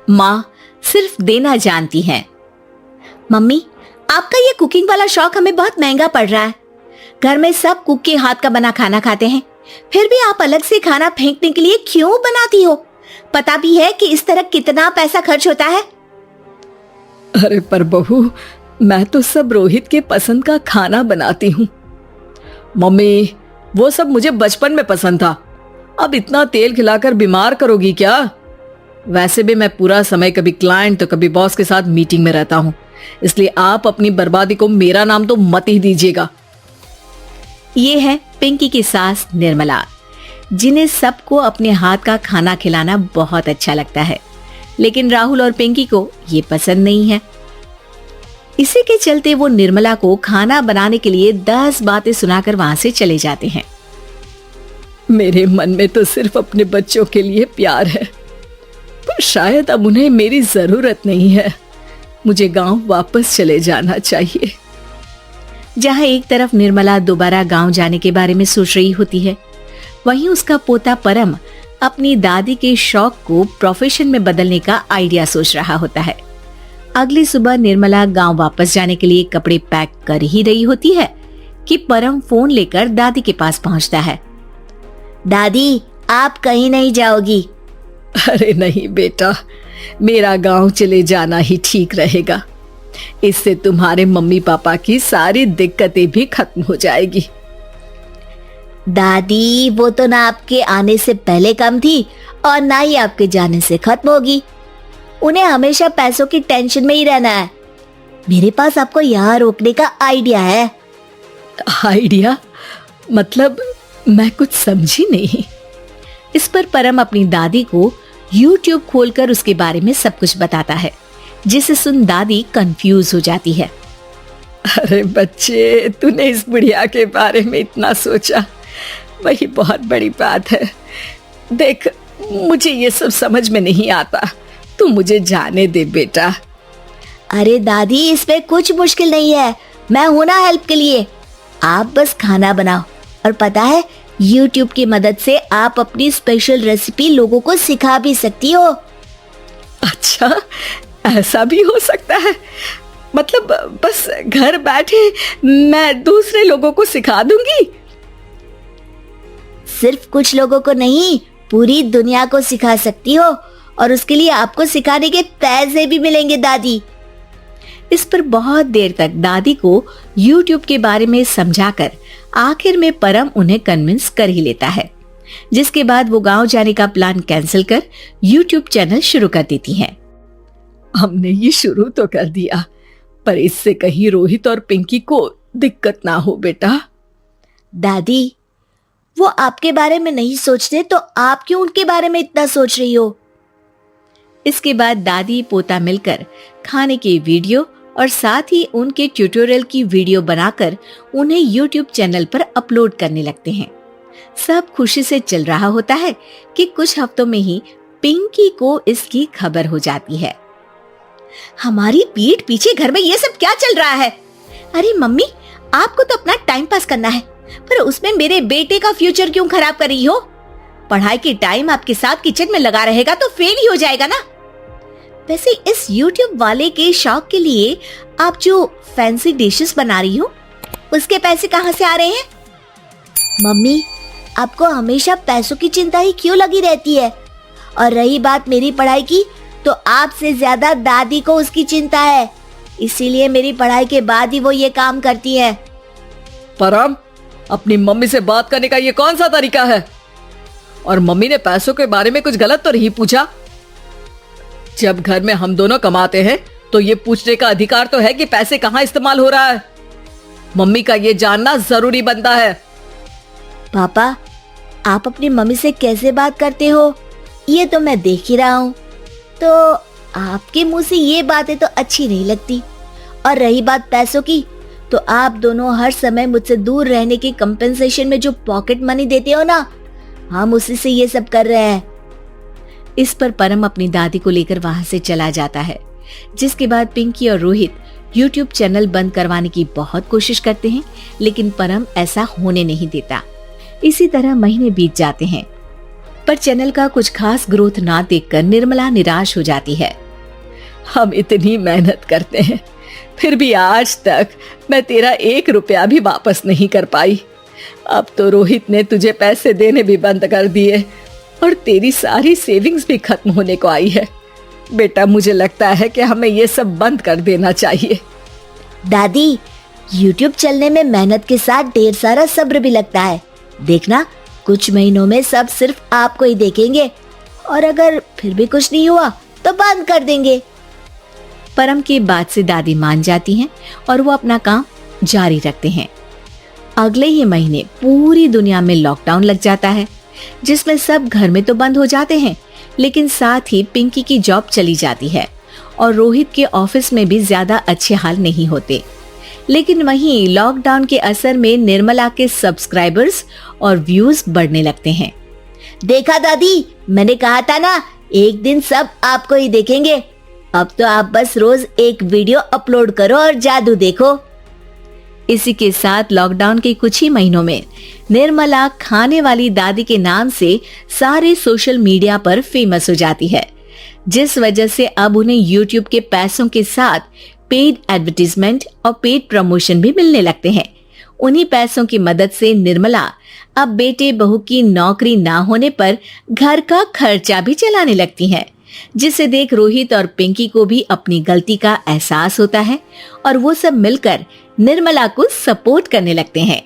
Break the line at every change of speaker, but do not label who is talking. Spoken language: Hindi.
माँ सिर्फ देना जानती हैं। मम्मी, आपका ये कुकिंग वाला शौक हमें बहुत महंगा पड़ रहा है। घर में सब कुक के हाथ का बना खाना खाते हैं, फिर भी आप अलग से खाना फेंकने के लिए क्यों बनाती हो? पता भी है कि इस तरह कितना पैसा खर्च होता है।
अरे पर बहू, मैं तो सब रोहित के पसंद का खाना बनाती हूँ। मम्मी, वो सब मुझे बचपन में पसंद था, अब इतना तेल खिलाकर बीमार करोगी क्या? वैसे भी मैं पूरा समय कभी क्लाइंट तो कभी बॉस के साथ मीटिंग में रहता हूँ, इसलिए आप अपनी बर्बादी को मेरा नाम तो मत ही दीजिएगा।
ये है पिंकी की सास निर्मला, जिन्हें सबको अपने हाथ का खाना खिलाना बहुत अच्छा लगता है, लेकिन राहुल और पिंकी को ये पसंद नहीं है। इसी के चलते वो निर्मला को खाना बनाने के लिए 10 बातें सुनाकर वहां से चले जाते हैं।
मेरे मन में तो सिर्फ अपने बच्चों के लिए प्यार है, पर शायद अब उन्हें मेरी जरूरत नहीं है। मुझे गांव वापस चले जाना चाहिए।
जहां एक तरफ निर्मला दोबारा गांव जाने के बारे में सोच रही होती है, वहीं उसका पोता परम अपनी दादी के शौक को प्रोफेशन में बदलने का आइडिया सोच रहा होता है। अगली सुबह निर्मला गांव वापस जाने के लिए कपड़े पैक कर ही रही होती है कि परम फोन लेकर दादी के पास पहुंचता है। दादी, आप कहीं नहीं जाओगी?
अरे नहीं बेटा, मेरा गांव चले जाना ही ठीक रहेगा। इससे तुम्हारे मम्मी पापा की सारी दिक्कतें भी खत्म हो जाएगी।
दादी, वो तो ना आपके आने से पहले कम थी और ना ही आपके जाने से खत्म होगी। उन्हें हमेशा पैसों की टेंशन में ही रहना है। मेरे पास आपको यहाँ रोकने का आइडिया है।
आइडिया? मतलब मैं कुछ समझी नहीं।
इस पर परम अपनी दादी को YouTube खोलकर उसके बारे में सब कुछ बताता है, जिसे सुन दादी कंफ्यूज हो जाती है।
अरे बच्चे, तूने इस बुढ़िया के बारे में इतना सोचा, वही बहुत बड़ी बात है। देख, मुझे ये सब समझ में नहीं आता, तू मुझे जाने दे बेटा।
अरे दादी, इसमें कुछ मुश्किल नहीं है, मैं हूं ना हेल्प के लिए। आप बस खाना बनाओ, और पता है YouTube की मदद से आप अपनी स्पेशल रेसिपी लोगों को सिखा भी सकती हो।
अच्छा, ऐसा भी हो सकता है? मतलब बस घर बैठे मैं दूसरे लोगों को सिखा दूंगी?
सिर्फ कुछ लोगों को नहीं, पूरी दुनिया को सिखा सकती हो, और उसके लिए आपको सिखाने के पैसे भी मिलेंगे दादी। इस पर बहुत देर तक दादी को YouTube के बारे में समझाकर आखिर में परम उन्हें कन्विंस कर ही लेता है, जिसके बाद वो गांव जाने का प्लान कैंसिल कर YouTube चैनल शुरू कर देती हैं।
हमने ये शुरू तो कर दिया, पर इससे कहीं रोहित और पिंकी को दिक्कत ना हो बेटा।
दादी, वो आपके बारे में नहीं सोचते तो आप क्यों उनके बारे में इतना सोच रही हो? इसके बाद दादी पोता मिलकर खाने के वीडियो और साथ ही उनके ट्यूटोरियल की वीडियो बनाकर उन्हें YouTube चैनल पर अपलोड करने लगते हैं। सब खुशी से चल रहा होता है कि कुछ हफ्तों में ही पिंकी को इसकी खबर हो जाती है। हमारी पीठ पीछे घर में ये सब क्या चल रहा है? अरे मम्मी, आपको तो अपना टाइम पास करना है, पर उसमें मेरे बेटे का फ्यूचर क्यों खराब कर रही हो? पढ़ाई के टाइम आपके साथ किचन में लगा रहेगा तो फेल ही हो जाएगा ना। वैसे इस YouTube वाले के शौक के लिए आप जो फैंसी डिशेस बना रही हो, उसके पैसे कहाँ से आ रहे हैं? मम्मी, आपको हमेशा पैसों की चिंता ही क्यों लगी रहती है? और रही बात मेरी पढ़ाई की, तो आपसे ज्यादा दादी को उसकी चिंता है, इसीलिए मेरी पढ़ाई के बाद ही वो ये काम करती है।
परम, अपनी मम्मी से बात करने का ये कौन सा तरीका है? और मम्मी ने पैसों के बारे में कुछ गलत तो नहीं पूछा? जब घर में हम दोनों कमाते हैं तो ये पूछने का अधिकार तो है कि पैसे कहाँ इस्तेमाल हो रहा है। मम्मी का ये जानना जरूरी बनता है।
पापा, आप अपनी मम्मी से कैसे बात करते हो ये तो मैं देख ही रहा हूँ, तो आपके मुंह से ये बातें तो अच्छी नहीं लगती। और रही बात पैसों की, तो आप दोनों हर समय मुझसे दूर रहने के कंपेंसेशन में जो पॉकेट मनी देते हो ना, हम उसी से ये सब कर रहे हैं। इस पर परम अपनी दादी को लेकर वहां से चला जाता है, जिसके बाद पिंकी और रोहित YouTube चैनल बंद करवाने की बहुत कोशिश करते हैं, लेकिन परम ऐसा होने नहीं देता। इसी तरह महीने बीत जाते हैं। पर चैनल का कुछ खास ग्रोथ ना देखकर निर्मला निराश हो जाती है।
हम इतनी मेहनत करते हैं, फिर भी आज तक मैं तेरा 1 रुपया भी वापस नहीं कर पाई। अब तो रोहित ने तुझे पैसे देने भी बंद कर दिए और तेरी सारी सेविंग्स भी खत्म होने को आई है। बेटा, मुझे लगता है कि हमें ये सब बंद कर देना चाहिए।
दादी, YouTube चलने में मेहनत के साथ ढेर सारा सब्र भी लगता है। देखना, कुछ महीनों में सब सिर्फ आपको ही देखेंगे और अगर फिर भी कुछ नहीं हुआ तो बंद कर देंगे। परम की बात से दादी मान जाती हैं और वो अपना काम जारी रखते हैं। अगले ही महीने पूरी दुनिया में लॉकडाउन लग जाता है, जिसमें सब घर में तो बंद हो जाते हैं, लेकिन साथ ही पिंकी की जॉब चली जाती है और रोहित के ऑफिस में भी ज्यादा अच्छे हाल नहीं होते। लेकिन वहीं लॉकडाउन के असर में निर्मला के सब्सक्राइबर्स और व्यूज बढ़ने लगते हैं। देखा दादी, मैंने कहा था ना, एक दिन सब आपको ही देखेंगे। अब तो आप बस रोज एक वीडियो अपलोड करो और जादू देखो। इसी के साथ लॉकडाउन के कुछ ही महीनों में निर्मला खाने वाली दादी के नाम से सारे सोशल मीडिया पर फेमस हो जाती है, जिस वजह से अब उन्हें YouTube के पैसों के साथ पेड एडवर्टीजमेंट और पेड प्रमोशन भी मिलने लगते हैं। उन्हीं पैसों की मदद से निर्मला अब बेटे बहू की नौकरी ना होने पर घर का खर्चा भी चलाने लगती हैं, जिसे देख रोहित और पिंकी को भी अपनी गलती का एहसास होता है और वो सब मिलकर निर्मला को सपोर्ट करने लगते हैं।